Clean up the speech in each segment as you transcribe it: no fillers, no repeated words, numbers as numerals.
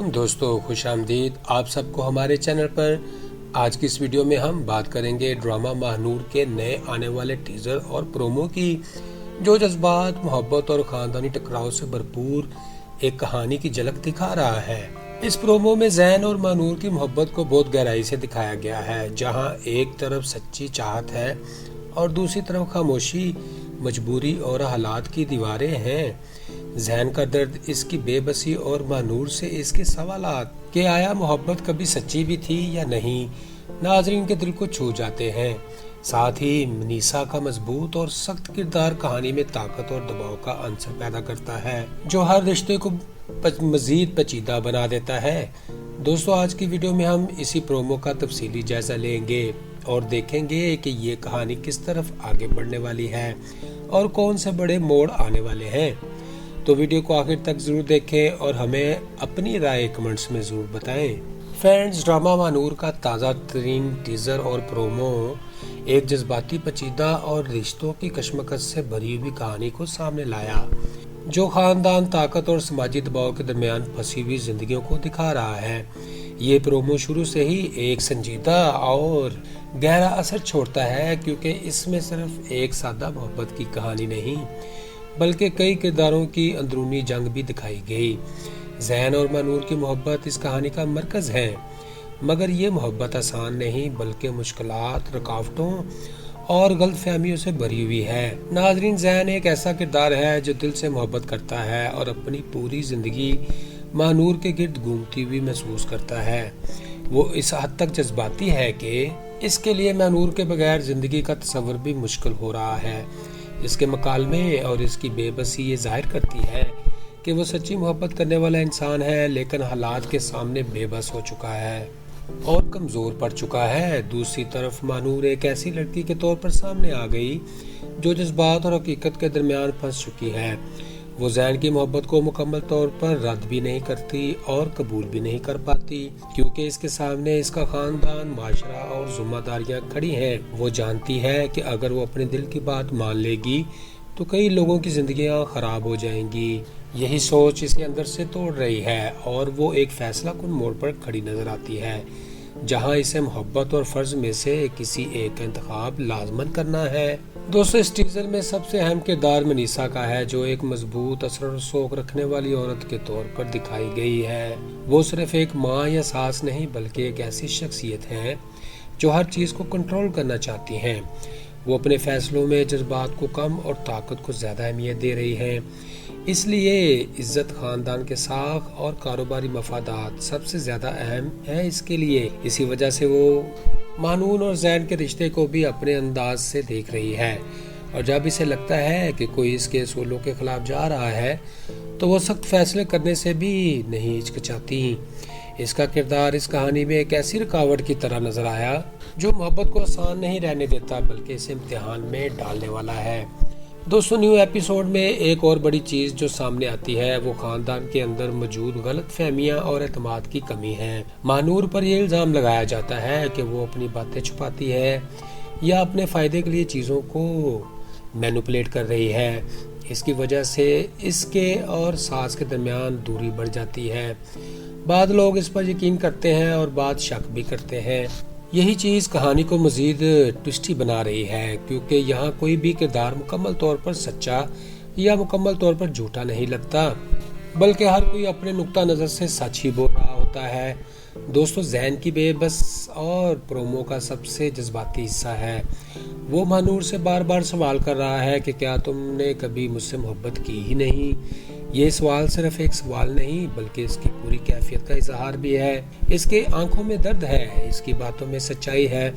दोस्तों खुश आमदीद आप सबको हमारे चैनल पर। आज की इस वीडियो में हम बात करेंगे ड्रामा महानूर के नए आने वाले टीजर और प्रोमो की, जो जज्बात, मोहब्बत और खानदानी टकराव से भरपूर एक कहानी की झलक दिखा रहा है। इस प्रोमो में जैन और महानूर की मोहब्बत को बहुत गहराई से दिखाया गया है, जहां एक तरफ सच्ची चाहत है और दूसरी तरफ खामोशी, मजबूरी और हालात की दीवारें हैं। जैन का दर्द, इसकी बेबसी और महानूर से इसके सवालात कि आया मोहब्बत कभी सच्ची भी थी या नहीं, नाजरीन के दिल को छू जाते हैं। साथ ही मनीषा का मजबूत और सख्त किरदार कहानी में ताकत और दबाव का अंसर पैदा करता है, जो हर रिश्ते को मजीद पेचीदा बना देता है। दोस्तों आज की वीडियो में हम इसी प्रोमो का तफसीली जायजा लेंगे और देखेंगे कि ये कहानी किस तरफ आगे बढ़ने वाली है और कौन से बड़े मोड़ आने वाले हैं। तो वीडियो को आखिर तक जरूर देखें और हमें अपनी राय कमेंट्स में जरूर बताएं। फ्रेंड्स, ड्रामा महानूर का ताज़ा तरीन टीजर और प्रोमो एक जज्बाती, पेचीदा और रिश्तों की कशमकश से भरी हुई कहानी को सामने लाया, जो खानदान, ताकत और समाजी दबाव के दरमियान फंसी हुई जिंदगियों को दिखा रहा है। ये प्रोमो शुरू से ही एक संजीदा और गहरा असर छोड़ता है, क्योंकि इसमें सिर्फ एक सादा मोहब्बत की कहानी नहीं बल्कि कई किरदारों की अंदरूनी जंग भी दिखाई गई। जैन और महानूर की मोहब्बत इस कहानी का मरकज है, मगर ये मोहब्बत आसान नहीं बल्कि मुश्किलात, रुकावटों और गलतफहमियों से भरी हुई है। नाजरीन, जैन एक ऐसा किरदार है जो दिल से मोहब्बत करता है और अपनी पूरी जिंदगी महानूर के गिर्द घूमती हुई महसूस करता है। वो इस हद तक जज्बाती है कि इसके लिए महानूर के बगैर जिंदगी का तस्वर भी मुश्किल हो रहा है। इसके मकालमे और इसकी बेबसी ये जाहिर करती है कि वो सच्ची मोहब्बत करने वाला इंसान है, लेकिन हालात के सामने बेबस हो चुका है और कमजोर पड़ चुका है। दूसरी तरफ महानूर एक ऐसी लड़की के तौर पर सामने आ गई जो जज्बात और हकीकत के दरमियान फंस चुकी है। वो जैन की मोहब्बत को मुकम्मल तौर पर रद्द भी नहीं करती और कबूल भी नहीं कर पाती, क्योंकि इसके सामने इसका खानदान, माशरा और जिम्मेदारियां खड़ी हैं। वो जानती है कि अगर वो अपने दिल की बात मान लेगी तो कई लोगों की जिंदगियां खराब हो जाएंगी। यही सोच इसे अंदर से तोड़ रही है और वो एक फैसला कुन मोड़ पर खड़ी नजर आती है, जहां इसे मोहब्बत और फर्ज में से किसी एक का इंतखाब लाजमन करना है। दोस्तों इस टीजर में सबसे अहम किरदार मनीषा का है, जो एक मजबूत, असर और शौक रखने वाली औरत के तौर पर दिखाई गई है। वो सिर्फ एक माँ या सास नहीं बल्कि एक ऐसी शख्सियत है जो हर चीज को कंट्रोल करना चाहती है। वो अपने फैसलों में जज्बात को कम और ताकत को ज्यादा अहमियत दे रही है। इसलिए इज्जत, खानदान के साख और कारोबारी मफादात सबसे ज्यादा अहम है इसके लिए। इसी वजह से वो महानूर और जैन के रिश्ते को भी अपने अंदाज से देख रही है, और जब इसे लगता है कि कोई इसके असूलों के खिलाफ जा रहा है तो वो सख्त फैसले करने से भी नहीं हिचकिचाती। इसका किरदार इस कहानी में एक ऐसी रुकावट की तरह नजर आया जो मोहब्बत को आसान नहीं रहने देता बल्कि इसे इम्तिहान में डालने वाला है। दोस्तों न्यू एपिसोड में एक और बड़ी चीज जो सामने आती है वो खानदान के अंदर मौजूद गलत फहमियाँ और एतमाद की कमी है। महानूर पर यह इल्जाम लगाया जाता है कि वो अपनी बातें छुपाती है या अपने फायदे के लिए चीजों को मैनिपुलेट कर रही है। इसकी वजह से इसके और सास के दरमियान दूरी बढ़ जाती है। बाद लोग इस पर यकीन करते हैं और बाद शक भी करते हैं। यही चीज कहानी को मजीद ट्विस्टी बना रही है, क्योंकि यहाँ कोई भी किरदार मुकम्मल तौर पर सच्चा या मुकम्मल तौर पर झूठा नहीं लगता, बल्कि हर कोई अपने नुक्ता नजर से सच ही बोल रहा होता है। दोस्तों जैन की बेबस और प्रोमो का सबसे जज्बाती हिस्सा है। वो महानूर से बार बार सवाल कर रहा है कि क्या तुमने कभी मुझसे मोहब्बत की ही नहीं। ये सवाल सिर्फ एक सवाल नहीं बल्कि इसकी पूरी कैफियत का इजहार भी है। इसके आंखों में दर्द है, इसकी बातों में सच्चाई है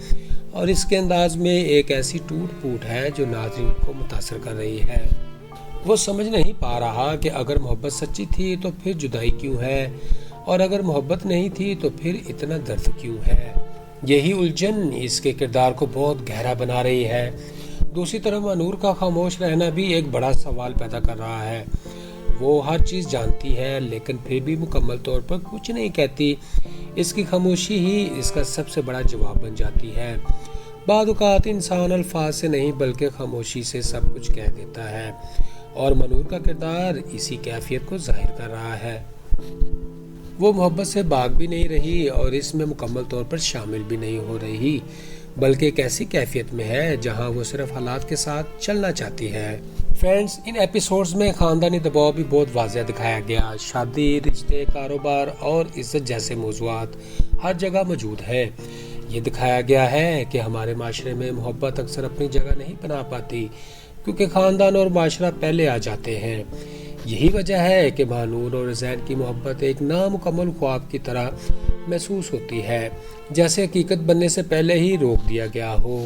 और इसके अंदाज में एक ऐसी टूट फूट है जो नाज़रीन को मुतासर कर रही है। वो समझ नहीं पा रहा कि अगर मोहब्बत सच्ची थी तो फिर जुदाई क्यों है, और अगर मोहब्बत नहीं थी तो फिर इतना दर्द क्यों है। यही उलझन इसके किरदार को बहुत गहरा बना रही है। दूसरी तरफ महानूर का खामोश रहना भी एक बड़ा सवाल पैदा कर रहा है। वो हर चीज जानती है लेकिन फिर भी मुकम्मल तौर पर कुछ नहीं कहती। इसकी खामोशी ही इसका सबसे बड़ा जवाब बन जाती है। बाद औक़ात इंसान अल्फाज से नहीं बल्कि खामोशी से सब कुछ कह देता है, और महानूर का किरदार इसी कैफियत को जाहिर कर रहा है। वो मोहब्बत से भाग भी नहीं रही और इसमें मुकम्मल तौर पर शामिल भी नहीं हो रही, बल्कि एक ऐसी कैफियत में है जहां वो सिर्फ हालात के साथ चलना चाहती है। फ्रेंड्स, इन एपिसोड्स में खानदानी दबाव भी बहुत वाज़ेह दिखाया गया। शादी, रिश्ते, कारोबार और इज्जत जैसे मौज़ूआत हर जगह मौजूद है। ये दिखाया गया है कि हमारे माशरे में मोहब्बत अक्सर अपनी जगह नहीं बना पाती, क्योंकि खानदान और माशरा पहले आ जाते हैं। यही वजह है कि महानूर और ज़ैन की मोहब्बत एक नामुकम्मल ख्वाब की तरह महसूस होती है, जैसे हकीकत बनने से पहले ही रोक दिया गया हो।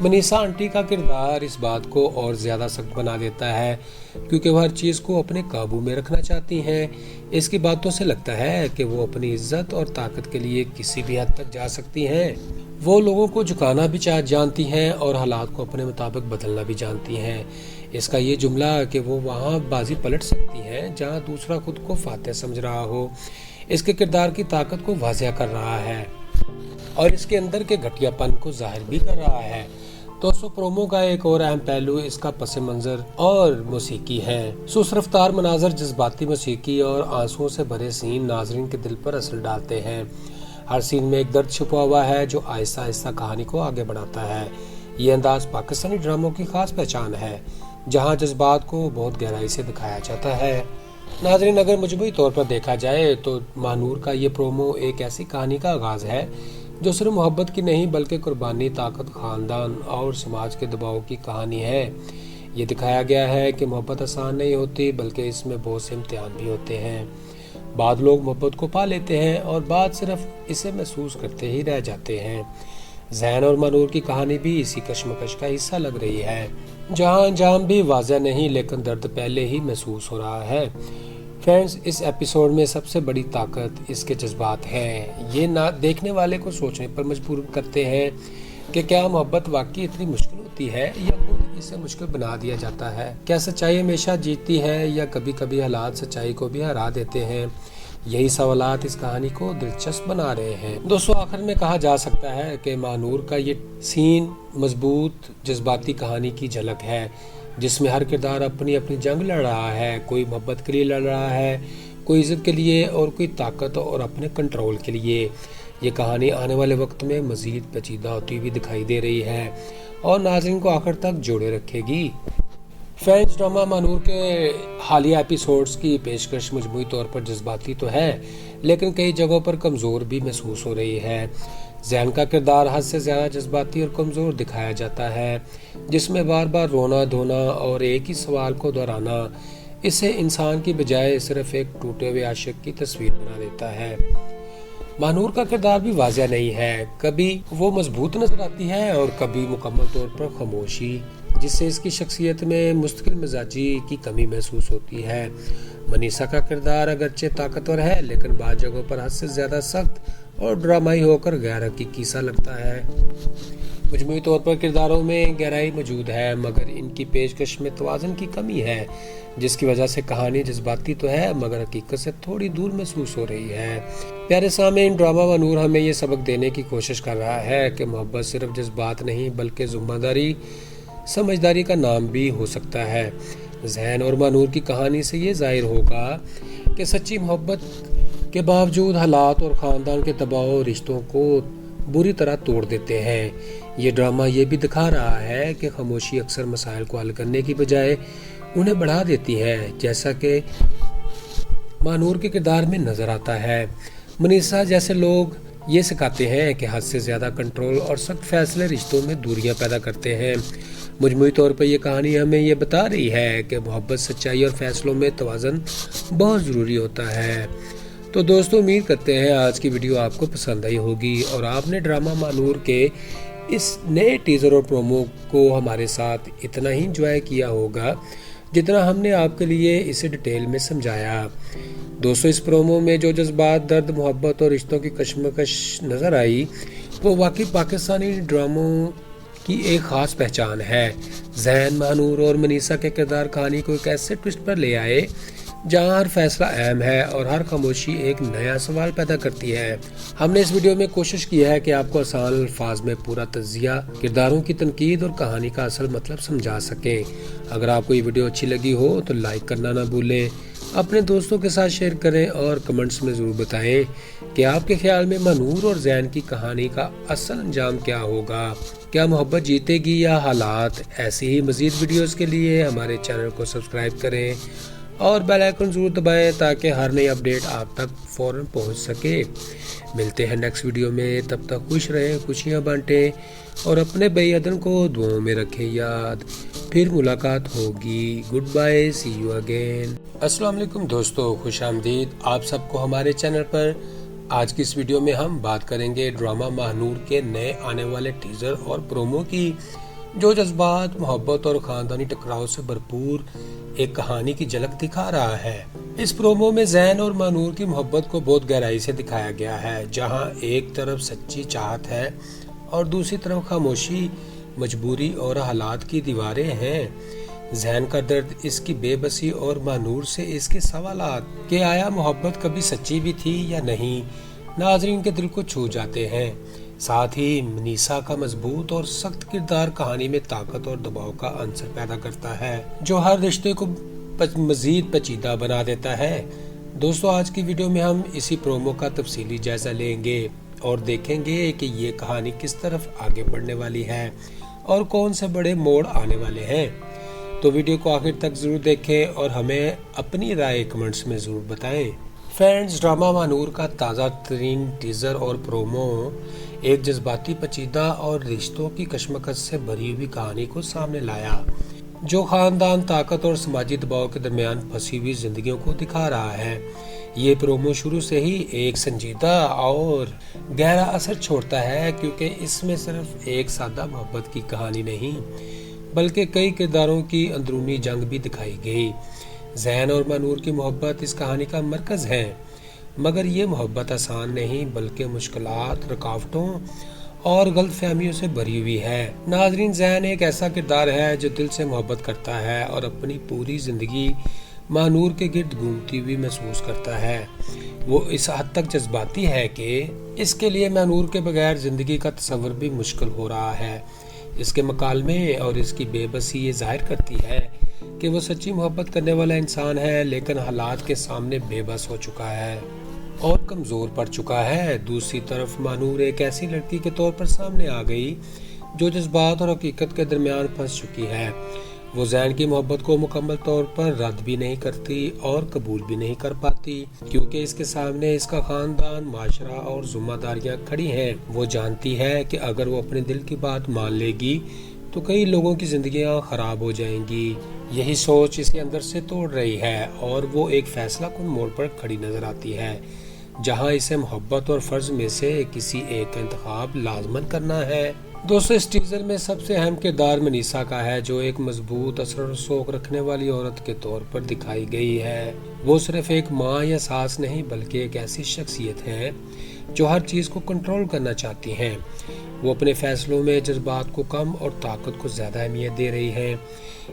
मनीषा आंटी का किरदार इस बात को और ज़्यादा सख्त बना देता है, क्योंकि वो हर चीज़ को अपने काबू में रखना चाहती हैं। इसकी बातों से लगता है कि वो अपनी इज्जत और ताकत के लिए किसी भी हद तक जा सकती हैं। वो लोगों को झुकाना भी जानती हैं और हालात को अपने मुताबिक बदलना भी जानती हैं। इसका ये जुमला कि वो वहाँ बाजी पलट सकती हैं जहाँ दूसरा खुद को फातेह समझ रहा हो, इसके किरदार की ताकत को वाज़ेह कर रहा है और इसके अंदर के घटियापन को जाहिर भी कर रहा है। दोस्तों, प्रोमो का एक और अहम पहलू इसका पस मंजर और मौसीकी है। सुस्त रफ्तार मनाजर, जज्बाती मौसीकी और आंसुओं से भरे सीन नाजरीन के दिल पर असर डालते हैं। हर सीन में एक दर्द छुपा हुआ है जो आहिस्ता आहिस्ता कहानी को आगे बढ़ाता है। ये अंदाज पाकिस्तानी ड्रामों की खास पहचान है, जहाँ जज्बात को बहुत गहराई से दिखाया जाता है। नाजरीन, अगर मजमूई तौर पर देखा जाए तो महानूर का ये प्रोमो एक ऐसी कहानी का आगाज है जो सिर्फ मोहब्बत की नहीं बल्कि कुर्बानी, ताकत, खानदान और समाज के दबाव की कहानी है। ये दिखाया गया है कि मोहब्बत आसान नहीं होती, बल्कि इसमें बहुत से इम्तिहान भी होते हैं। बाद लोग मोहब्बत को पा लेते हैं और बाद सिर्फ इसे महसूस करते ही रह जाते हैं। ज़ैन और महानूर की कहानी भी इसी कश्मकश का हिस्सा लग रही है, जहाँ अंजाम भी वाज़ेह नहीं लेकिन दर्द पहले ही महसूस हो रहा है। फ्रेंड्स, इस एपिसोड में सबसे बड़ी ताकत इसके जज्बात हैं। ये ना देखने वाले को सोचने पर मजबूर करते हैं कि क्या मोहब्बत वाकई इतनी मुश्किल होती है या खुद इसे मुश्किल बना दिया जाता है। क्या सच्चाई हमेशा जीतती है या कभी कभी हालात सच्चाई को भी हरा देते हैं। यही सवालात इस कहानी को दिलचस्प बना रहे हैं। दोस्तों, आखिर में कहा जा सकता है कि महानूर का ये सीन मजबूत जज्बाती कहानी की झलक है, जिसमें हर किरदार अपनी अपनी जंग लड़ रहा है। कोई मोहब्बत के लिए लड़ रहा है, कोई इज्जत के लिए और कोई ताकत और अपने कंट्रोल के लिए। ये कहानी आने वाले वक्त में मजीद पेचीदा होती हुई दिखाई दे रही है और नाज़रीन को आखिर तक जोड़े रखेगी। फ्रेंड्स, ड्रामा महानूर के हालिया एपिसोड्स की पेशकश मजमूई तौर पर जज्बाती तो है, लेकिन कई जगहों पर कमज़ोर भी महसूस हो रही है। ज़ैन का किरदार हद से ज़्यादा जज्बाती और कमज़ोर दिखाया जाता है, जिसमें बार बार रोना धोना और एक ही सवाल को दोहराना इसे इंसान की बजाय सिर्फ एक टूटे हुए आशिक की तस्वीर बना देता है। महानूर का किरदार भी वाज़ेह नहीं है, कभी वो मजबूत नजर आती है और कभी मुकम्मल तौर पर खामोशी, जिससे इसकी शख्सियत में मुस्तकिल मिजाजी की कमी महसूस होती है। मनीषा का किरदार अगरचे ताकतवर है, लेकिन बाद जगहों पर हद से ज्यादा सख्त और ड्रामाई होकर गैर हकीकी सा लगता है। मजमूई तौर पर किरदारों में गहराई मौजूद है, मगर इनकी पेशकश में तवाज़ुन की कमी है, जिसकी वजह से कहानी जज्बाती तो है मगर हकीकत से थोड़ी दूर महसूस हो रही है। प्यारे सामीन, ड्रामा महानूर हमें ये सबक देने की कोशिश कर रहा है कि मोहब्बत सिर्फ जज्बात नहीं बल्कि जिम्मेदारी, समझदारी का नाम भी हो सकता है। ज़ैन और महानूर की कहानी से ये जाहिर होगा कि सच्ची मोहब्बत के बावजूद हालात और ख़ानदान के दबाव रिश्तों को बुरी तरह तोड़ देते हैं। ये ड्रामा ये भी दिखा रहा है कि खामोशी अक्सर मसाइल को हल करने की बजाय उन्हें बढ़ा देती है, जैसा कि महानूर के किरदार में नजर आता है। मनीषा जैसे लोग ये सिखाते हैं कि हद से ज़्यादा कंट्रोल और सख्त फैसले रिश्तों में दूरियां पैदा करते हैं। मजमूई तौर पर यह कहानी हमें ये बता रही है कि मोहब्बत, सच्चाई और फैसलों में तवाज़ुन बहुत ज़रूरी होता है। तो दोस्तों, उम्मीद करते हैं आज की वीडियो आपको पसंद आई होगी और आपने ड्रामा महानूर के इस नए टीज़र और प्रोमो को हमारे साथ इतना ही इंजॉय किया होगा जितना हमने आपके लिए इसे डिटेल में समझाया। दोस्तों, इस प्रोमो में जो जज्बात, दर्द, मोहब्बत और रिश्तों की कशमकश नज़र आई वो वाकई पाकिस्तानी ड्रामों की एक ख़ास पहचान है। ज़ैन, महानूर और मनीषा के किरदार कहानी को एक ऐसे ट्विस्ट पर ले आए جہاں ہر فیصلہ اہم ہے اور ہر خاموشی ایک نیا سوال پیدا کرتی ہے۔ ہم نے اس ویڈیو میں کوشش کی ہے کہ آپ کو آسان الفاظ میں پورا تجزیہ، کرداروں کی تنقید اور کہانی کا اصل مطلب سمجھا سکیں۔ اگر آپ کو یہ ویڈیو اچھی لگی ہو تو لائک کرنا نہ بھولیں، اپنے دوستوں کے ساتھ شیئر کریں اور کمنٹس میں ضرور بتائیں کہ آپ کے خیال میں ماہنور اور زین کی کہانی کا اصل انجام کیا ہوگا۔ کیا محبت جیتے گی یا حالات؟ ایسی ہی مزید ویڈیوز کے لیے ہمارے چینل کو سبسکرائب کریں اور بیل آئیکن ضرور دبائیں تاکہ ہر نئی اپڈیٹ آپ تک فوراً پہنچ سکے۔ ملتے ہیں نیکسٹ ویڈیو میں، تب تک خوش رہیں، خوشیاں بانٹیں اور اپنے بھائی عدن کو دعاؤں میں رکھیں یاد۔ پھر ملاقات ہوگی۔ Good bye, see you again. السلام علیکم دوستو، خوش آمدید آپ سب کو ہمارے چینل پر۔ آج کی اس ویڈیو میں ہم بات کریں گے ڈرامہ ماہنور کے نئے آنے والے ٹیزر اور پرومو کی، جو جذبات، محبت اور خاندانی ٹکراؤ سے بھرپور ایک کہانی کی جھلک دکھا رہا ہے۔ اس پرومو میں زین اور ماہنور کی محبت کو بہت گہرائی سے دکھایا گیا ہے، جہاں ایک طرف سچی چاہت ہے اور دوسری طرف خاموشی، مجبوری اور حالات کی دیواریں ہیں۔ زین کا درد، اس کی بے بسی اور ماہنور سے اس کے سوالات کہ آیا محبت کبھی سچی بھی تھی یا نہیں، ناظرین کے دل کو چھو جاتے ہیں۔ ساتھ ہی منیسا کا مضبوط اور سخت کردار کہانی میں طاقت اور دباؤ کا عنصر پیدا کرتا ہے، جو ہر رشتے کو مزید پیچیدہ بنا دیتا ہے۔ دوستو، آج کی ویڈیو میں ہم اسی پرومو کا تفصیلی جائزہ لیں گے اور دیکھیں گے کہ یہ کہانی کس طرف آگے بڑھنے والی ہے اور کون سے بڑے موڑ آنے والے ہیں۔ تو ویڈیو کو آخر تک ضرور دیکھیں اور ہمیں اپنی رائے کمنٹس میں ضرور بتائیں۔ فرینڈز، ڈرامہ ماہنور کا تازہ ترین ٹیزر اور پرومو ایک جذباتی، پیچیدہ اور رشتوں کی کشمکش سے بھری ہوئی کہانی کو سامنے لایا، جو خاندان، طاقت اور سماجی دباؤ کے درمیان پھنسی ہوئی زندگیوں کو دکھا رہا ہے۔ یہ پرومو شروع سے ہی ایک سنجیدہ اور گہرا اثر چھوڑتا ہے، کیونکہ اس میں صرف ایک سادہ محبت کی کہانی نہیں بلکہ کئی کرداروں کی اندرونی جنگ بھی دکھائی گئی۔ زین اور ماہنور کی محبت اس کہانی کا مرکز ہے، مگر یہ محبت آسان نہیں بلکہ مشکلات، رکاوٹوں اور غلط فہمیوں سے بھری ہوئی ہے۔ ناظرین، زین ایک ایسا کردار ہے جو دل سے محبت کرتا ہے اور اپنی پوری زندگی ماہنور کے گرد گھومتی ہوئی محسوس کرتا ہے۔ وہ اس حد تک جذباتی ہے کہ اس کے لیے ماہنور کے بغیر زندگی کا تصور بھی مشکل ہو رہا ہے۔ اس کے مکالمے اور اس کی بے بسی یہ ظاہر کرتی ہے کہ وہ سچی محبت کرنے والا انسان ہے، لیکن حالات کے سامنے بے بس ہو چکا ہے اور کمزور پڑ چکا ہے۔ دوسری طرف ماہنور ایک ایسی لڑکی کے طور پر سامنے آ گئی جو جذبات اور حقیقت کے درمیان پھنس چکی ہے۔ وہ زین کی محبت کو مکمل طور پر رد بھی نہیں کرتی اور قبول بھی نہیں کر پاتی، کیونکہ اس کے سامنے اس کا خاندان، معاشرہ اور ذمہ داریاں کھڑی ہیں۔ وہ جانتی ہے کہ اگر وہ اپنے دل کی بات مان لے گی تو کئی لوگوں کی زندگیاں خراب ہو جائیں گی۔ یہی سوچ اسے اندر سے توڑ رہی ہے اور وہ ایک فیصلہ کن موڑ پر کھڑی نظر آتی ہے، جہاں اسے محبت اور فرض میں سے کسی ایک کا انتخاب لازماً کرنا ہے۔ دوستو، اس ٹیزر میں سب سے اہم کردار منیسا کا ہے، جو ایک مضبوط، اثر و رسوخ رکھنے والی عورت کے طور پر دکھائی گئی ہے۔ وہ صرف ایک ماں یا ساس نہیں بلکہ ایک ایسی شخصیت ہے جو ہر چیز کو کنٹرول کرنا چاہتی ہیں۔ وہ اپنے فیصلوں میں جذبات کو کم اور طاقت کو زیادہ اہمیت دے رہی ہیں،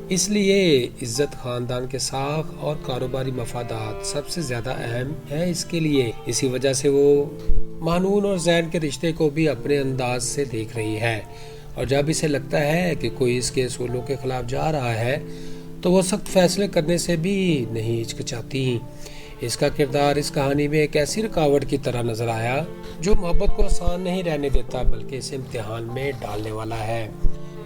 اس لیے عزت، خاندان کے ساکھ اور کاروباری مفادات سب سے زیادہ اہم ہے اس کے لیے۔ اسی وجہ سے وہ ماہنور اور زین کے رشتے کو بھی اپنے انداز سے دیکھ رہی ہے، اور جب اسے لگتا ہے کہ کوئی اس کے اصولوں کے خلاف جا رہا ہے تو وہ سخت فیصلے کرنے سے بھی نہیں ہچکچاتی۔ اس کا کردار اس کہانی میں ایک ایسی رکاوٹ کی طرح نظر آیا جو محبت کو آسان نہیں رہنے دیتا بلکہ اسے امتحان میں ڈالنے والا ہے۔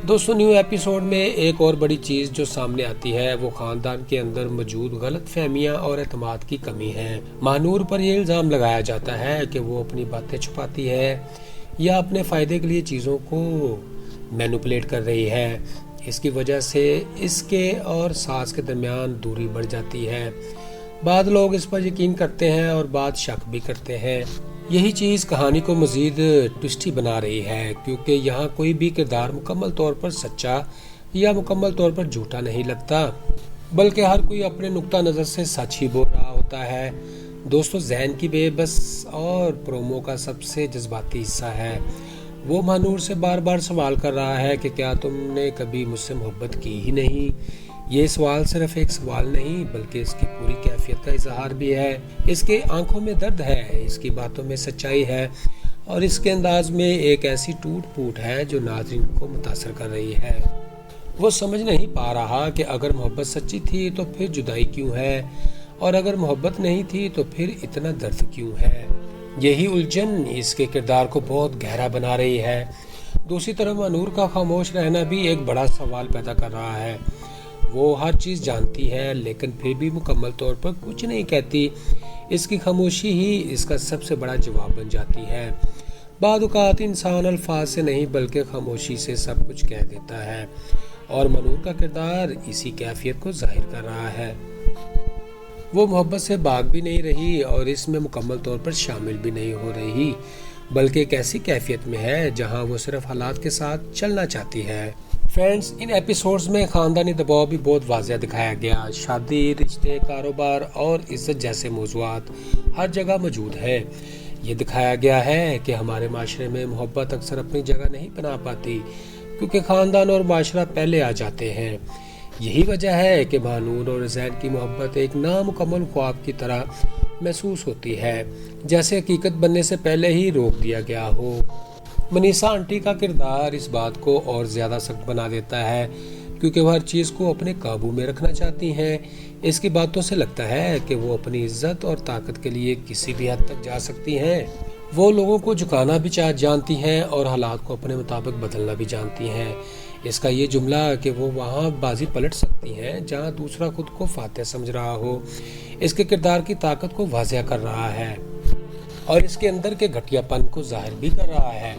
دوستو، نیو ایپیسوڈ میں ایک اور بڑی چیز جو سامنے آتی ہے وہ خاندان کے اندر موجود غلط فہمیاں اور اعتماد کی کمی ہے۔ ماہنور پر یہ الزام لگایا جاتا ہے کہ وہ اپنی باتیں چھپاتی ہے یا اپنے فائدے کے لیے چیزوں کو مینوپولیٹ کر رہی ہے۔ اس کی وجہ سے اس کے اور ساس کے درمیان دوری بڑھ جاتی ہے۔ بعض لوگ اس پر یقین کرتے ہیں اور بعض شک بھی کرتے ہیں۔ یہی چیز کہانی کو مزید ٹوسٹی بنا رہی ہے، کیونکہ یہاں کوئی بھی کردار مکمل طور پر سچا یا مکمل طور پر جھوٹا نہیں لگتا، بلکہ ہر کوئی اپنے نقطہ نظر سے سچ ہی بول رہا ہوتا ہے۔ دوستو، زین کی بے بس اور پرومو کا سب سے جذباتی حصہ ہے۔ وہ ماہنور سے بار بار سوال کر رہا ہے کہ کیا تم نے کبھی مجھ سے محبت کی ہی نہیں؟ یہ سوال صرف ایک سوال نہیں بلکہ اس کی پوری کیفیت کا اظہار بھی ہے۔ اس کے آنکھوں میں درد ہے، اس کی باتوں میں سچائی ہے اور اس کے انداز میں ایک ایسی ٹوٹ پھوٹ ہے جو ناظرین کو متاثر کر رہی ہے۔ وہ سمجھ نہیں پا رہا کہ اگر محبت سچی تھی تو پھر جدائی کیوں ہے، اور اگر محبت نہیں تھی تو پھر اتنا درد کیوں ہے۔ یہی الجھن اس کے کردار کو بہت گہرا بنا رہی ہے۔ دوسری طرف مانور کا خاموش رہنا بھی ایک بڑا سوال پیدا کر رہا ہے۔ وہ ہر چیز جانتی ہے لیکن پھر بھی مکمل طور پر کچھ نہیں کہتی۔ اس کی خاموشی ہی اس کا سب سے بڑا جواب بن جاتی ہے۔ بعض اوقات انسان الفاظ سے نہیں بلکہ خاموشی سے سب کچھ کہہ دیتا ہے، اور مانور کا کردار اسی کیفیت کو ظاہر کر رہا ہے۔ وہ محبت سے بھاگ بھی نہیں رہی اور اس میں مکمل طور پر شامل بھی نہیں ہو رہی، بلکہ ایک ایسی کیفیت میں ہے جہاں وہ صرف حالات کے ساتھ چلنا چاہتی ہے۔ فرینڈز، ان ایپیسوڈز میں خاندانی دباؤ بھی بہت واضح دکھایا گیا۔ شادی، رشتے، کاروبار اور عزت جیسے موضوعات ہر جگہ موجود ہیں۔ یہ دکھایا گیا ہے کہ ہمارے معاشرے میں محبت اکثر اپنی جگہ نہیں بنا پاتی کیونکہ خاندان اور معاشرہ پہلے آ جاتے ہیں۔ یہی وجہ ہے کہ مانور اور زین کی محبت ایک نامکمل خواب کی طرح محسوس ہوتی ہے، جیسے حقیقت بننے سے پہلے ہی روک دیا گیا ہو۔ منیسا آنٹی کا کردار اس بات کو اور زیادہ سخت بنا دیتا ہے کیونکہ وہ ہر چیز کو اپنے قابو میں رکھنا چاہتی ہیں۔ اس کی باتوں سے لگتا ہے کہ وہ اپنی عزت اور طاقت کے لیے کسی بھی حد تک جا سکتی ہیں۔ وہ لوگوں کو جھکانا بھی جانتی ہیں اور حالات کو اپنے مطابق بدلنا بھی جانتی ہیں۔ اس کا یہ جملہ کہ وہ وہاں بازی پلٹ سکتی ہیں جہاں دوسرا خود کو فاتح سمجھ رہا ہو، اس کے کردار کی طاقت کو واضح کر رہا ہے اور اس کے اندر کے گھٹیا پن کو ظاہر بھی کر رہا ہے۔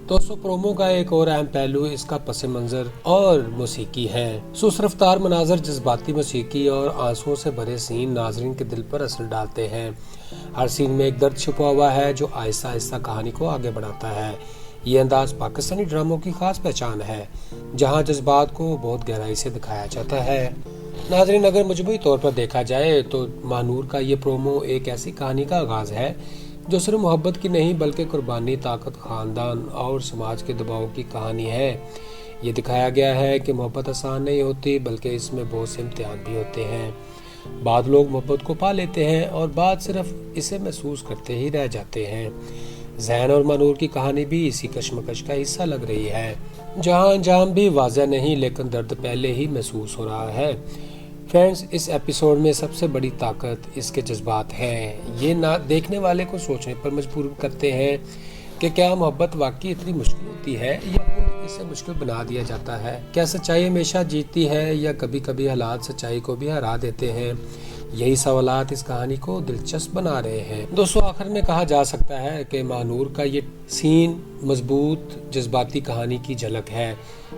دوستو، پرومو کا ایک اور اہم پہلو اس کا پس منظر اور موسیقی ہے۔ سست رفتار مناظر، جذباتی موسیقی اور آنسوؤں سے بھرے سین ناظرین کے دل پر اثر ڈالتے ہیں۔ ہر سین میں ایک درد چھپا ہوا ہے جو آہستہ آہستہ کہانی کو آگے بڑھاتا ہے۔ یہ انداز پاکستانی ڈراموں کی خاص پہچان ہے جہاں جذبات کو بہت گہرائی سے دکھایا جاتا ہے۔ ناظرین، اگر مجموعی طور پر دیکھا جائے تو مانور کا یہ پرومو ایک ایسی کہانی کا آغاز ہے جو صرف محبت کی نہیں بلکہ قربانی، طاقت، خاندان اور سماج کے دباؤ کی کہانی ہے۔ یہ دکھایا گیا ہے کہ محبت آسان نہیں ہوتی بلکہ اس میں بہت سے امتحان بھی ہوتے ہیں۔ بعض لوگ محبت کو پا لیتے ہیں اور بعض صرف اسے محسوس کرتے ہی رہ جاتے ہیں۔ زین اور مانور کی کہانی بھی اسی کشمکش کا حصہ لگ رہی ہے جہاں انجام بھی واضح نہیں لیکن درد پہلے ہی محسوس ہو رہا ہے۔ فرینڈز، اس ایپیسوڈ میں سب سے بڑی طاقت اس کے جذبات ہیں۔ یہ دیکھنے والے کو سوچنے پر مجبور کرتے ہیں کہ کیا محبت واقعی اتنی مشکل ہوتی ہے یا خود اسے مشکل بنا دیا جاتا ہے؟ کیا سچائی ہمیشہ جیتتی ہے یا کبھی کبھی حالات سچائی کو بھی ہرا دیتے ہیں؟ یہی سوالات اس کہانی کو دلچسپ بنا رہے ہیں۔ دوستو، آخر میں کہا جا سکتا ہے کہ مانور کا یہ سین مضبوط جذباتی کہانی کی جھلک ہے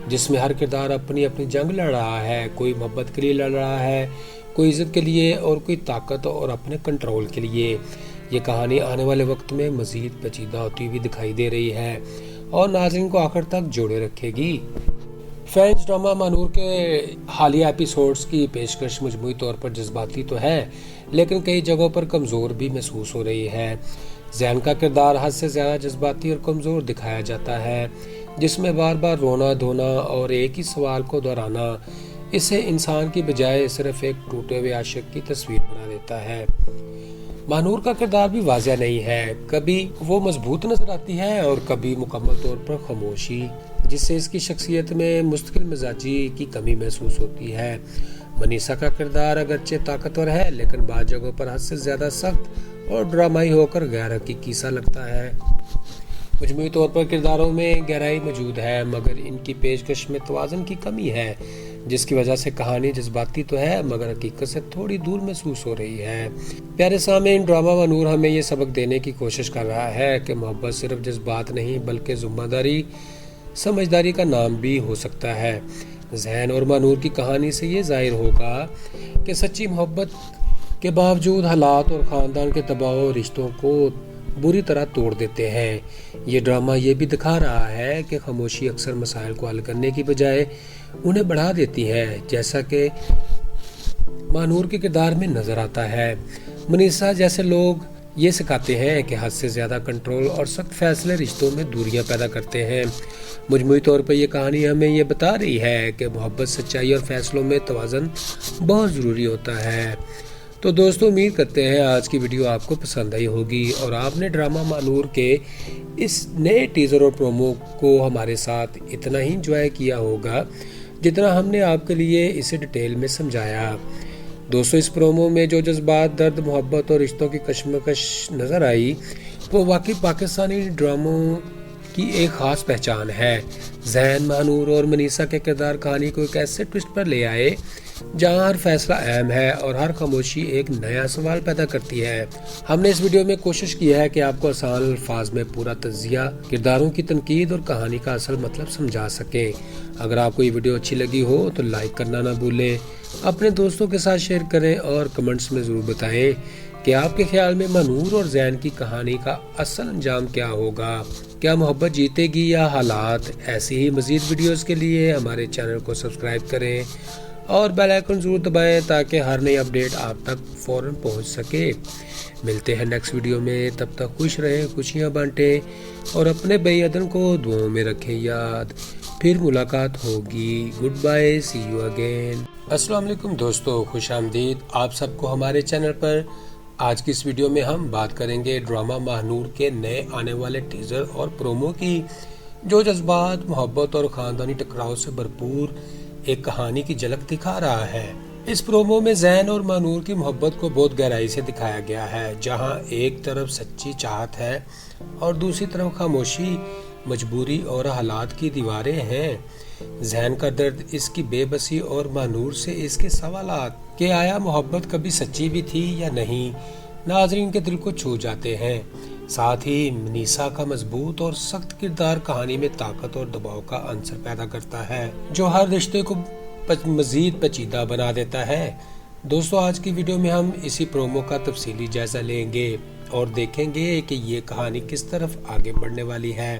جس میں ہر کردار اپنی اپنی جنگ لڑ رہا ہے۔ کوئی محبت کے لیے لڑ رہا ہے، کوئی عزت کے لیے اور کوئی طاقت اور اپنے کنٹرول کے لیے۔ یہ کہانی آنے والے وقت میں مزید پیچیدہ ہوتی ہوئی دکھائی دے رہی ہے اور ناظرین کو آخر تک جوڑے رکھے گی۔ فرینڈز، ڈرامہ مانور کے حالیہ ایپیسوڈز کی پیشکش مجموعی طور پر جذباتی تو ہے لیکن کئی جگہوں پر کمزور بھی محسوس ہو رہی ہے۔ زین کا کردار حد سے زیادہ جذباتی اور کمزور دکھایا جاتا ہے جس میں بار بار رونا دھونا اور ایک ہی سوال کو دہرانا اسے انسان کی بجائے صرف ایک ٹوٹے ہوئے عاشق کی تصویر بنا دیتا ہے۔ مانور کا کردار بھی واضح نہیں ہے، کبھی وہ مضبوط نظر آتی ہے اور کبھی مکمل طور پر خاموشی، جس سے اس کی شخصیت میں مستقل مزاجی کی کمی محسوس ہوتی ہے۔ منیسا کا کردار اگرچہ طاقتور ہے لیکن بعض جگہوں پر حد سے زیادہ سخت اور ڈرامائی ہو کر غیر حقیقی سا لگتا ہے۔ مجموعی طور پر کرداروں میں گہرائی موجود ہے مگر ان کی پیشکش میں توازن کی کمی ہے جس کی وجہ سے کہانی جذباتی تو ہے مگر حقیقت سے تھوڑی دور محسوس ہو رہی ہے۔ پیارے سامعین، ڈرامہ مانور ہمیں یہ سبق دینے کی کوشش کر رہا ہے کہ محبت صرف جذبات نہیں بلکہ ذمہ داری، سمجھداری کا نام بھی ہو سکتا ہے۔ زین اور مانور کی کہانی سے یہ ظاہر ہوگا کہ سچی محبت کے باوجود حالات اور خاندان کے دباؤ رشتوں کو بری طرح توڑ دیتے ہیں۔ یہ ڈرامہ یہ بھی دکھا رہا ہے کہ خاموشی اکثر مسائل کو حل کرنے کی بجائے انہیں بڑھا دیتی ہے، جیسا کہ مانور کے کردار میں نظر آتا ہے۔ منیسا جیسے لوگ یہ سکھاتے ہیں کہ حد سے زیادہ کنٹرول اور سخت فیصلے رشتوں میں دوریاں پیدا کرتے ہیں۔ مجموعی طور پر یہ کہانی ہمیں یہ بتا رہی ہے کہ محبت، سچائی اور فیصلوں میں توازن بہت ضروری ہوتا ہے۔ تو دوستو، امید کرتے ہیں آج کی ویڈیو آپ کو پسند آئی ہوگی اور آپ نے ڈرامہ ماہنور کے اس نئے ٹیزر اور پرومو کو ہمارے ساتھ اتنا ہی انجوائے کیا ہوگا جتنا ہم نے آپ کے لیے اسے ڈیٹیل میں سمجھایا۔ دوستو، اس پرومو میں جو جذبات، درد، محبت اور رشتوں کی کشمکش نظر آئی وہ واقعی پاکستانی ڈراموں کی ایک خاص پہچان ہے۔ ذہن، ماہنور اور منیسا کے کردار کہانی کو ایک ایسے ٹوسٹ پر لے آئے جہاں ہر فیصلہ اہم ہے اور ہر خاموشی ایک نیا سوال پیدا کرتی ہے۔ ہم نے اس ویڈیو میں کوشش کی ہے کہ آپ کو آسان الفاظ میں پورا تجزیہ، کرداروں کی تنقید اور کہانی کا اصل مطلب سمجھا سکیں۔ اگر آپ کو یہ ویڈیو اچھی لگی ہو تو لائک کرنا نہ بھولیں، اپنے دوستوں کے ساتھ شیئر کریں اور کمنٹس میں ضرور بتائیں کہ آپ کے خیال میں ماہنور اور ذہن کی کہانی کا اصل انجام کیا ہوگا۔ کیا محبت جیتے گی یا حالات؟ ایسی ہی مزید ویڈیوز کے لیے ہمارے چینل کو سبسکرائب کریں اور بیل آئیکن ضرور دبائیں تاکہ ہر نئی اپڈیٹ آپ تک فوراً پہنچ سکے۔ ملتے ہیں نیکسٹ ویڈیو میں، تب تک خوش رہیں، خوشیاں بانٹیں اور اپنے بھائی عدن کو دعاؤں میں رکھیں یاد۔ پھر ملاقات ہوگی۔ Good bye, see you again. السلام علیکم دوستو، خوش آمدید آپ سب کو ہمارے چینل پر۔ آج کی اس ویڈیو میں ہم بات کریں گے ڈرامہ ماہنور کے نئے آنے والے ٹیزر اور پرومو کی، جو جذبات، محبت اور خاندانی ٹکراؤ سے بھرپور ایک کہانی کی جھلک دکھا رہا ہے۔ اس پرومو میں ذہن اور ماہنور کی محبت کو بہت گہرائی سے دکھایا گیا ہے، جہاں ایک طرف سچی چاہت ہے اور دوسری طرف خاموشی، مجبوری اور حالات کی دیواریں ہیں۔ ذہن کا درد، اس کی بے بسی اور ماہنور سے اس کے سوالات کہ آیا محبت کبھی سچی بھی تھی یا نہیں، ناظرین کے دل کو چھو جاتے ہیں۔ ساتھ ہی منیسا کا مضبوط اور سخت کردار کہانی میں طاقت اور دباؤ کا عنصر پیدا کرتا ہے، جو ہر رشتے کو مزید پیچیدہ بنا دیتا ہے۔ دوستو، آج کی ویڈیو میں ہم اسی پرومو کا تفصیلی جائزہ لیں گے اور دیکھیں گے کہ یہ کہانی کس طرف آگے بڑھنے والی ہے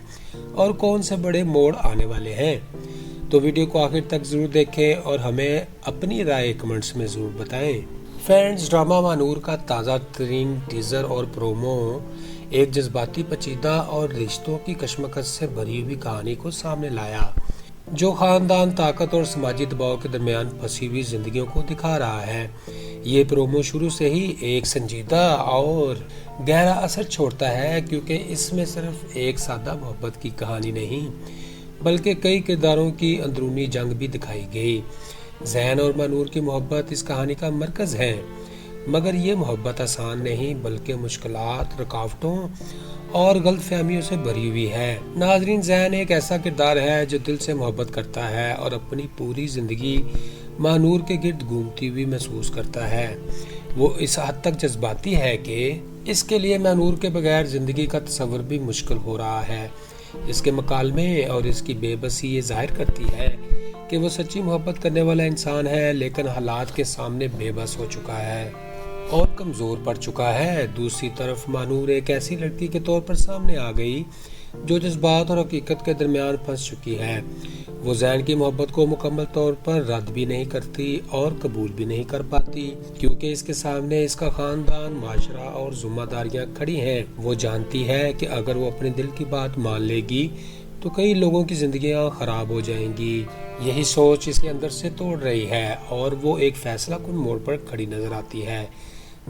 اور کون سے بڑے موڑ آنے والے ہیں۔ تو ویڈیو کو آخر تک ضرور دیکھیں اور ہمیں اپنی رائے کمنٹس میں ضرور بتائیں۔ فرینڈز، ڈرامہ ماہنور کا تازہ ترین ٹیزر اور پرومو ایک جذباتی، پیچیدہ اور رشتوں کی کشمکش سے بھری ہوئی کہانی کو سامنے لایا، جو خاندان، طاقت اور سماجی دباؤ کے درمیان پھنسی ہوئی زندگیوں کو دکھا رہا ہے۔ یہ پرومو شروع سے ہی ایک سنجیدہ اور گہرا اثر چھوڑتا ہے، کیونکہ اس میں صرف ایک سادہ محبت کی کہانی نہیں بلکہ کئی کرداروں کی اندرونی جنگ بھی دکھائی گئی۔ ذہن اور ماہنور کی محبت اس کہانی کا مرکز ہے، مگر یہ محبت آسان نہیں بلکہ مشکلات، رکاوٹوں اور غلط فہمیوں سے بھری ہوئی ہے۔ ناظرین، ذہن ایک ایسا کردار ہے جو دل سے محبت کرتا ہے اور اپنی پوری زندگی ماہنور کے گرد گھومتی ہوئی محسوس کرتا ہے۔ وہ اس حد تک جذباتی ہے کہ اس کے لیے ماہنور کے بغیر زندگی کا تصور بھی مشکل ہو رہا ہے۔ اس کے مکالمے اور اس کی بے بسی یہ ظاہر کرتی ہے کہ وہ سچی محبت کرنے والا انسان ہے، لیکن حالات کے سامنے بے بس ہو چکا ہے اور کمزور پڑ چکا ہے۔ دوسری طرف ماہنور ایک ایسی لڑکی کے طور پر سامنے آ گئی جو جذبات اور حقیقت کے درمیان پھنس چکی ہے۔ وہ ذہن کی محبت کو مکمل طور پر رد بھی نہیں کرتی اور قبول بھی نہیں کر پاتی، کیونکہ اس کے سامنے اس کا خاندان، معاشرہ اور ذمہ داریاں کھڑی ہیں۔ وہ جانتی ہے کہ اگر وہ اپنے دل کی بات مان لے گی تو کئی لوگوں کی زندگیاں خراب ہو جائیں گی۔ یہی سوچ اس کے اندر سے توڑ رہی ہے اور وہ ایک فیصلہ کن موڑ پر کھڑی نظر آتی ہے،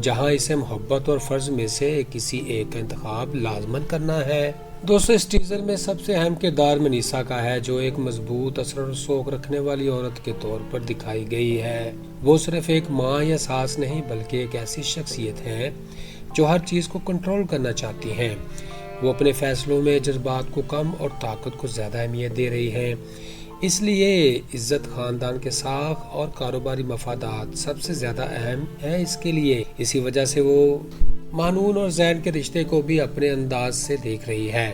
جہاں اسے محبت اور فرض میں سے کسی ایک کا انتخاب لازمن کرنا ہے۔ دوستو، اس ٹیزر میں سب سے اہم کردار منیسا کا ہے، جو ایک مضبوط، اثر و رسوخ رکھنے والی عورت کے طور پر دکھائی گئی ہے۔ وہ صرف ایک ماں یا ساس نہیں بلکہ ایک ایسی شخصیت ہے جو ہر چیز کو کنٹرول کرنا چاہتی ہے۔ وہ اپنے فیصلوں میں جذبات کو کم اور طاقت کو زیادہ اہمیت دے رہی ہے۔ اس لیے عزت، خاندان کے ساکھ اور کاروباری مفادات سب سے زیادہ اہم ہے اس کے لیے۔ اسی وجہ سے وہ ماہنور اور ذہن کے رشتے کو بھی اپنے انداز سے دیکھ رہی ہے،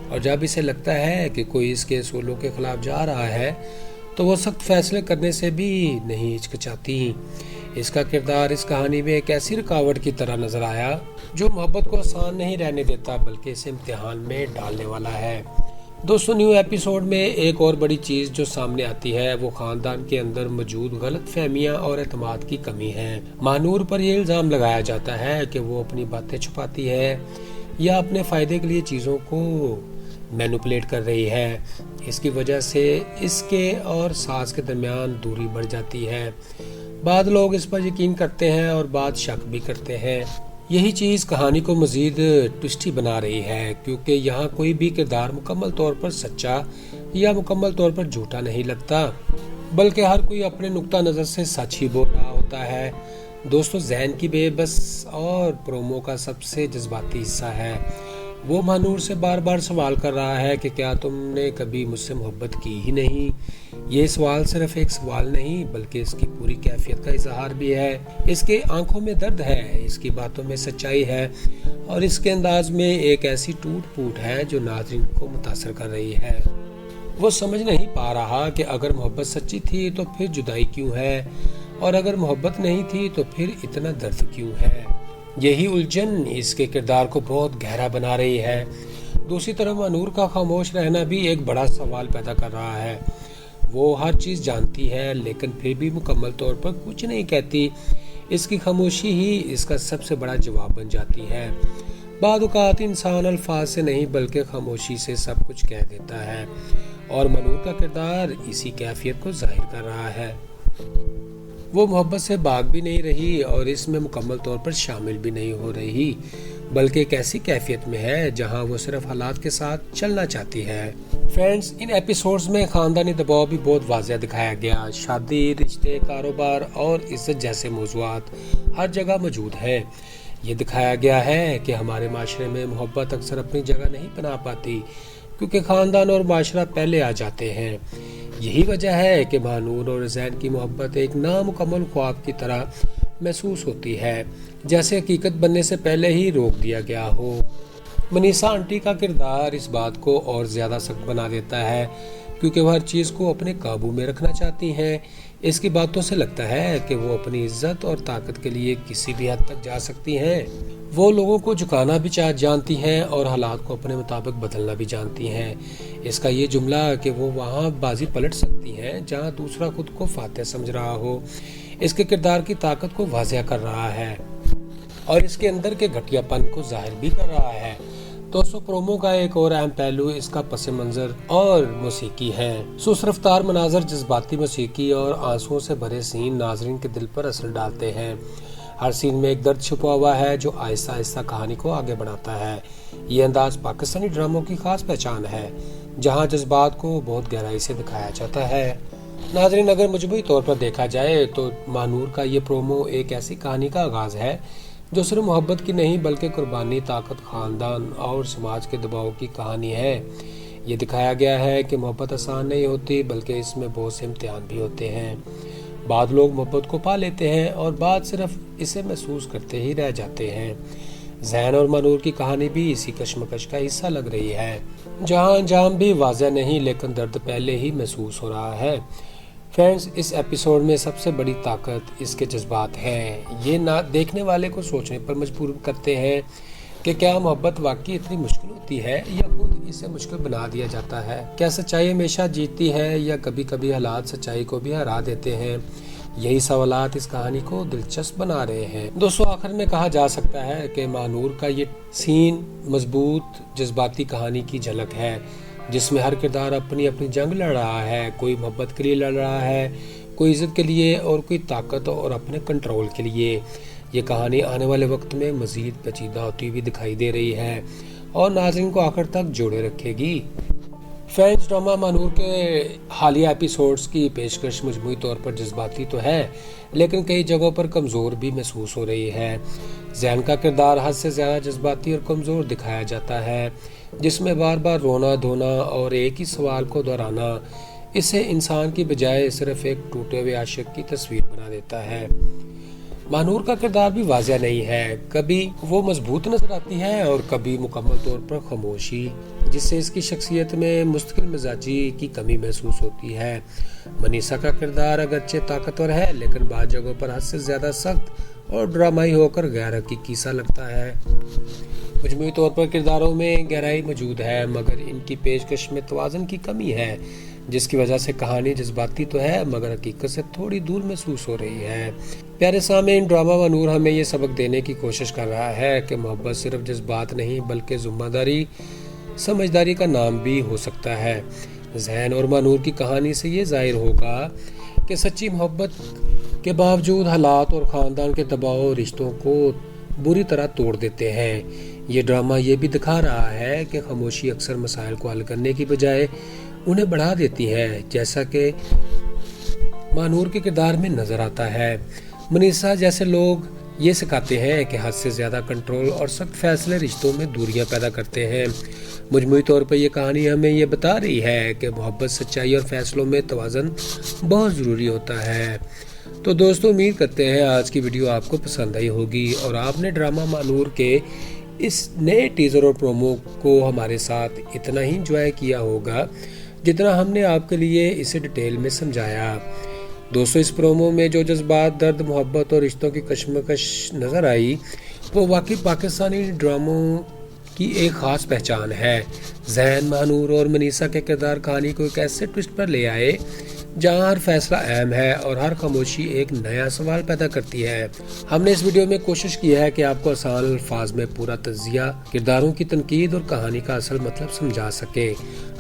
اور جب اسے لگتا ہے کہ کوئی اس کے اصولوں کے خلاف جا رہا ہے تو وہ سخت فیصلے کرنے سے بھی نہیں ہچکچاتی۔ اس کا کردار اس کہانی میں ایک ایسی رکاوٹ کی طرح نظر آیا جو محبت کو آسان نہیں رہنے دیتا بلکہ اسے امتحان میں ڈالنے والا ہے۔ दोस्तों, न्यू एपिसोड में एक और बड़ी चीज जो सामने आती है वो खानदान के अंदर मौजूद गलत फहमियाँ और एतमाद की कमी है। महानूर पर यह इल्जाम लगाया जाता है कि वो अपनी बातें छुपाती है या अपने फायदे के लिए चीजों को मैनिपुलेट कर रही है। इसकी वजह से इसके और सास के दरमियान दूरी बढ़ जाती है। बाद लोग इस पर यकीन करते हैं और बाद शक भी करते हैं। यही चीज कहानी को मजीद ट्विस्टी बना रही है, क्योंकि यहाँ कोई भी किरदार मुकम्मल तौर पर सच्चा या मुकम्मल तौर पर झूठा नहीं लगता, बल्कि हर कोई अपने नुक्ता नजर से सच ही बोल रहा होता है। दोस्तों, जैन की बेबस और प्रोमो का सबसे जज्बाती हिस्सा है। वो महानूर से बार बार सवाल कर रहा है कि क्या तुमने कभी मुझसे मोहब्बत की ही नहीं। ये सवाल सिर्फ एक सवाल नहीं बल्कि इसकी पूरी कैफियत का इजहार भी है। इसके आंखों में दर्द है, इसकी बातों में सच्चाई है और इसके अंदाज में एक ऐसी टूट फूट है जो नाज़रीन को मुतासर कर रही है। वो समझ नहीं पा रहा कि अगर मोहब्बत सच्ची थी तो फिर जुदाई क्यों है, और अगर मोहब्बत नहीं थी तो फिर इतना दर्द क्यों है। यही उलझन इसके किरदार को बहुत गहरा बना रही है। दूसरी तरफ महानूर का खामोश रहना भी एक बड़ा सवाल पैदा कर रहा है। वो हर चीज जानती है लेकिन फिर भी मुकम्मल तौर पर कुछ नहीं कहती। इसकी खामोशी ही इसका सबसे बड़ा जवाब बन जाती है। बाद औक़ात इंसान अल्फाज से नहीं बल्कि खामोशी से सब कुछ कह देता है, और महानूर का किरदार इसी कैफियत को जाहिर कर रहा है। वो मोहब्बत से भाग भी नहीं रही और इसमें मुकम्मल तौर पर शामिल भी नहीं हो रही, बल्कि एक ऐसी कैफियत में है जहां वो सिर्फ हालात के साथ चलना चाहती है। फ्रेंड्स, इन एपिसोड्स में खानदानी दबाव भी बहुत वाज़ेह दिखाया गया। शादी, रिश्ते, कारोबार और इज्जत जैसे मौज़ूआत हर जगह मौजूद है। ये दिखाया गया है कि हमारे माशरे में मोहब्बत अक्सर अपनी जगह नहीं बना पाती, क्योंकि खानदान और माशरा पहले आ जाते हैं। यही वजह है कि महानूर और जैन की मोहब्बत एक नामुकम्मल ख्वाब की तरह महसूस होती है, जैसे हकीकत बनने से पहले ही रोक दिया गया हो। मनीषा आंटी का किरदार इस बात को और ज्यादा सख्त बना देता है, क्योंकि वो हर चीज को अपने काबू में रखना चाहती हैं। इसकी बातों से लगता है कि वो अपनी इज्जत और ताकत के लिए किसी भी हद तक जा सकती हैं। वो लोगों को झुकाना भी जानती हैं और हालात को अपने मुताबिक बदलना भी जानती हैं। इसका ये जुमला कि वो वहाँ बाजी पलट सकती हैं जहाँ दूसरा खुद को फातेह समझ रहा हो, इसके किरदार की ताकत को वाज़ेह कर रहा है और इसके अंदर के घटियापन को जाहिर भी कर रहा है। दोस्तों, प्रोमो का एक और अहम पहलू इसका पस मंजर और मौसीकी है। सुस्त रफ्तार मनाजर, जज्बाती मौसीकी और आंसुओं से भरे सीन नाजरीन के दिल पर असर डालते हैं। हर सीन में एक दर्द छुपा हुआ है जो आहिस्ता आहिस्ता कहानी को आगे बढ़ाता है। ये अंदाज पाकिस्तानी ड्रामों की खास पहचान है, जहां जज्बात को बहुत गहराई से दिखाया जाता है। नाजरीन, अगर मजमूई तौर पर देखा जाए तो महानूर का ये प्रोमो एक ऐसी कहानी का आगाज है जो सिर्फ मोहब्बत की नहीं बल्कि कुर्बानी, ताकत, खानदान और समाज के दबाव की कहानी है। ये दिखाया गया है कि मोहब्बत आसान नहीं होती, बल्कि इसमें बहुत से इम्तिहान भी होते हैं। बाद लोग मोहब्बत को पा लेते हैं और बाद सिर्फ इसे महसूस करते ही रह जाते हैं। जैन और महानूर की कहानी भी इसी कश्मकश का हिस्सा लग रही है, जहां अंजाम भी वाज़ेह नहीं लेकिन दर्द पहले ही महसूस हो रहा है। फ्रेंड्स, इस एपिसोड में सबसे बड़ी ताकत इसके जज्बात हैं। ये ना देखने वाले को सोचने पर मजबूर करते हैं कि क्या मोहब्बत वाकई इतनी मुश्किल होती है या खुद इसे मुश्किल बना दिया जाता है। क्या सच्चाई हमेशा जीतती है या कभी कभी हालात सच्चाई को भी हरा देते हैं। यही सवालात इस कहानी को दिलचस्प बना रहे हैं। दोस्तों, आखिर में कहा जा सकता है कि महानूर का ये सीन मजबूत जज्बाती कहानी की झलक है, जिसमें हर किरदार अपनी अपनी जंग लड़ रहा है। कोई मोहब्बत के लिए लड़ रहा है, कोई इज्जत के लिए और कोई ताकत और अपने कंट्रोल के लिए। ये कहानी आने वाले वक्त में मजीद पेचीदा होती हुई दिखाई दे रही है और नाज़रीन को आखिर तक जोड़े रखेगी। फ्रेंड्स, ड्रामा महानूर के हालिया एपिसोड्स की पेशकश मजमूई तौर पर जज्बाती तो है, लेकिन कई जगहों पर कमज़ोर भी महसूस हो रही है। जैन का किरदार हद से ज़्यादा जज्बाती और कमज़ोर दिखाया जाता है, जिसमें बार बार रोना धोना और एक ही सवाल को दोहराना इसे इंसान की बजाय सिर्फ एक टूटे हुए आशिक की तस्वीर बना देता है। महानूर का किरदार भी वाज़ेह नहीं है, कभी वो मजबूत नजर आती है और कभी मुकम्मल तौर पर खामोशी, जिससे इसकी शख्सियत में मुस्तकिल मिजाजी की कमी महसूस होती है। मनीषा का किरदार अगरचे ताकतवर है, लेकिन बाद जगहों पर हद से ज्यादा सख्त और ड्रामाई होकर गैर हकीकी सा लगता है। मजमूई तौर पर किरदारों में गहराई मौजूद है, मगर इनकी पेशकश में तवाज़ुन की कमी है, जिसकी वजह से कहानी जज्बाती तो है मगर हकीकत से थोड़ी दूर महसूस हो रही है। प्यारे सामीन, ड्रामा वनूर हमें ये सबक देने की कोशिश कर रहा है कि मोहब्बत सिर्फ जज्बात नहीं बल्कि ज़िम्मेदारी, समझदारी का नाम भी हो सकता है। ज़ैन और मानूर की कहानी से ये ज़ाहिर होगा कि सच्ची मोहब्बत के बावजूद हालात और ख़ानदान के दबाव रिश्तों को बुरी तरह तोड़ देते हैं। ये ड्रामा ये भी दिखा रहा है कि खामोशी अक्सर मसाइल को हल करने की बजाय उन्हें बढ़ा देती है, जैसा कि मानूर के किरदार में नजर आता है। मनीषा जैसे लोग ये सिखाते हैं कि हद से ज़्यादा कंट्रोल और सख्त फैसले रिश्तों में दूरियां पैदा करते हैं। मजमूई तौर पर यह कहानी हमें ये बता रही है कि मोहब्बत, सच्चाई और फैसलों में तवाज़ुन बहुत ज़रूरी होता है। तो दोस्तों, उम्मीद करते हैं आज की वीडियो आपको पसंद आई होगी और आपने ड्रामा मानूर के इस नए टीज़र और प्रोमो को हमारे साथ इतना ही इंजॉय किया होगा जितना हमने आपके लिए इसे डिटेल में समझाया। दोस्तों, इस प्रोमो में जो जज्बात, दर्द, मोहब्बत और रिश्तों की कशमकश नज़र आई वो वाकई पाकिस्तानी ड्रामों की एक ख़ास पहचान है। ज़ैन, मानूर और मनीषा के किरदार कहानी को एक ऐसे ट्विस्ट पर ले आए जहाँ हर फैसला अहम है और हर खामोशी एक नया सवाल पैदा करती है। हमने इस वीडियो में कोशिश की है कि आपको आसान अल्फाज में पूरा तज्जिया, किरदारों की तनकीद और कहानी का असल मतलब समझा सके।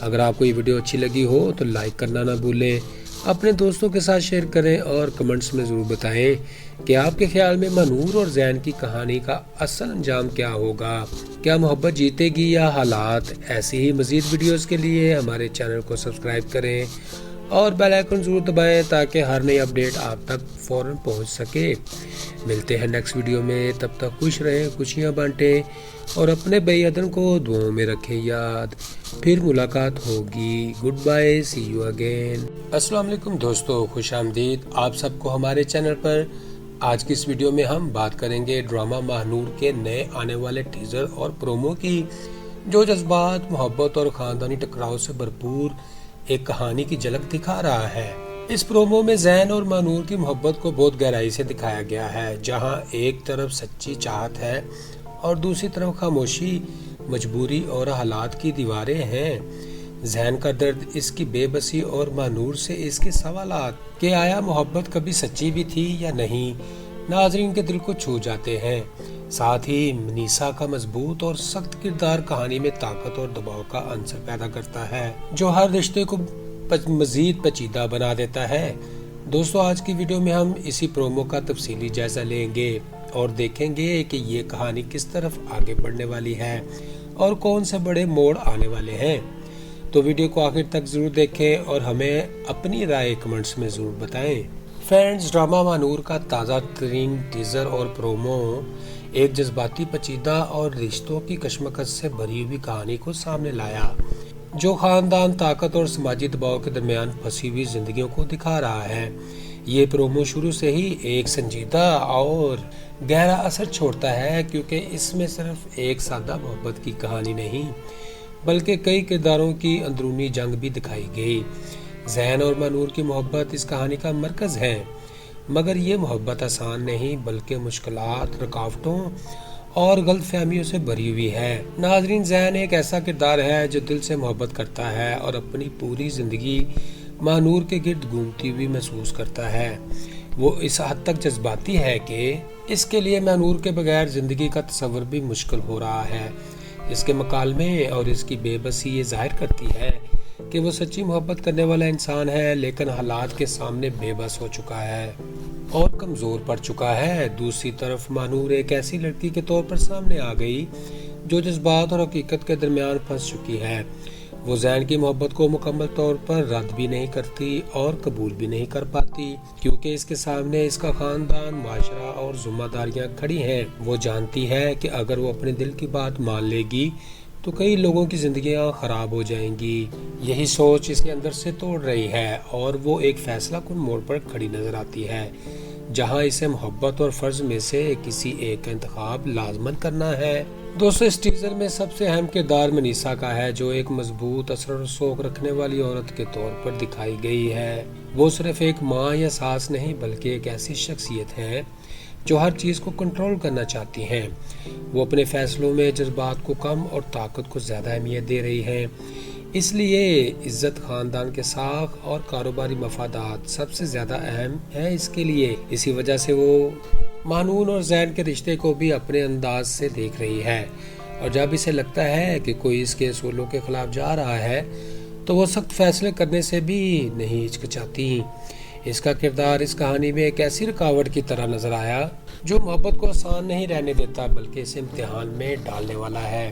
अगर आपको ये वीडियो अच्छी लगी हो तो लाइक करना ना भूलें, अपने दोस्तों के साथ शेयर करें और कमेंट्स में ज़रूर बताएं कि आपके ख्याल में मानूर और ज़ैन की कहानी का असल अंजाम क्या होगा। क्या मोहब्बत जीतेगी या हालात? ऐसी ही मज़ीद वीडियोस के लिए हमारे चैनल को सब्सक्राइब करें और बेल आइकन जरूर दबाएं ताकि हर नई अपडेट आप तक फौरन पहुंच सके। मिलते हैं नेक्स्ट वीडियो में, तब तक खुश रहें, खुशियां बांटें और अपने बेअदन को दुआओं में रखें याद। फिर मुलाकात होगी। Good bye, see you again. अस्सलाम वालेकुम दोस्तों, खुश आमदीद आप सबको हमारे चैनल पर। आज की इस वीडियो में हम बात करेंगे ड्रामा महानूर के नए आने वाले टीजर और प्रोमो की, जो जज्बात, मोहब्बत और खानदानी टकराव से भरपूर एक कहानी की झलक दिखा रहा है। इस प्रोमो में ज़ैन और मानूर की मोहब्बत को बहुत गहराई से दिखाया गया है, जहां एक तरफ सच्ची चाहत है और दूसरी तरफ खामोशी, मजबूरी और हालात की दीवारें हैं। ज़ैन का दर्द, इसकी बेबसी और मानूर से इसके सवालात कि आया मोहब्बत कभी सच्ची भी थी या नहीं, नाज़रीन के दिल को छू जाते हैं। साथ ही मनीषा का मजबूत और सख्त किरदार कहानी में ताकत और दबाव का अंसर पैदा करता है, जो हर रिश्ते को मजीद पेचीदा बना देता है। दोस्तों, आज की वीडियो में हम इसी प्रोमो का तफसीली जायजा लेंगे और देखेंगे कि ये कहानी किस तरफ आगे बढ़ने वाली है और कौन से बड़े मोड़ आने वाले हैं। तो वीडियो को आखिर तक जरूर देखें और हमें अपनी राय कमेंट्स में जरूर बताएं। फ्रेंड्स, ड्रामा मानूर का ताज़ा तरीन टीजर और प्रोमो एक जज्बाती, पेचीदा और रिश्तों की कशमकश से भरी हुई कहानी को सामने लाया, जो खानदान, ताकत और समाजी दबाव के दरमियान फंसी हुई जिंदगियों को दिखा रहा है। ये प्रोमो शुरू से ही एक संजीदा और गहरा असर छोड़ता है, क्योंकि इसमें सिर्फ एक सादा मोहब्बत की कहानी नहीं बल्कि कई किरदारों की अंदरूनी जंग भी दिखाई गई। ज़ैन और मानूर की मोहब्बत इस कहानी का मरकज है, मगर ये मोहब्बत आसान नहीं बल्कि मुश्किलात, रुकावटों और गलतफहमियों से भरी हुई है। नाजरीन, ज़ैन एक ऐसा किरदार है जो दिल से मोहब्बत करता है और अपनी पूरी जिंदगी मानूर के गिर्द घूमती हुई महसूस करता है। वो इस हद तक जज्बाती है कि इसके लिए मानूर के बगैर जिंदगी का तस्वर भी मुश्किल हो रहा है। इसके मकालमे और इसकी बेबसी ये जाहिर करती है कि वो सच्ची मोहब्बत करने वाला इंसान है, लेकिन हालात के सामने बेबस हो चुका है और कमजोर पड़ चुका है। दूसरी तरफ मानूर एक ऐसी लड़की के तौर पर सामने आ गई जो जज्बात और हकीकत के दरमियान फंस चुकी है। वो ज़ैन की मोहब्बत को मुकम्मल तौर पर रद्द भी नहीं करती और कबूल भी नहीं कर पाती, क्योंकि इसके सामने इसका खानदान, माशरा और जिम्मेदारियां खड़ी हैं। वो जानती है कि अगर वो अपने दिल की बात मान लेगी तो कई लोगों की जिंदगियां खराब हो जाएंगी। यही सोच इसके अंदर से तोड़ रही है और वो एक फैसला कुन मोड़ पर खड़ी नजर आती है, जहां इसे मोहब्बत और फर्ज में से किसी एक का इंतखाब लाजमन करना है। दोस्तों, इस टीजर में सबसे अहम किरदार मनीषा का है, जो एक मजबूत, असर और शौक रखने वाली औरत के तौर पर दिखाई गई है। वो सिर्फ एक माँ या सास नहीं बल्कि एक ऐसी शख्सियत है जो हर चीज़ को कंट्रोल करना चाहती हैं। वो अपने फैसलों में जज्बात को कम और ताकत को ज़्यादा अहमियत दे रही हैं। इसलिए इज्जत, खानदान के साख और कारोबारी मफादात सबसे ज़्यादा अहम है इसके लिए। इसी वजह से वो महानूर और ज़ैन के रिश्ते को भी अपने अंदाज से देख रही है, और जब इसे लगता है कि कोई इसके असूलों के खिलाफ जा रहा है तो वो सख्त फैसले करने से भी नहीं हिचकिचाती। इसका किरदार इस कहानी में एक ऐसी रुकावट की तरह नजर आया जो मोहब्बत को आसान नहीं रहने देता, बल्कि इसे इम्तिहान में डालने वाला है।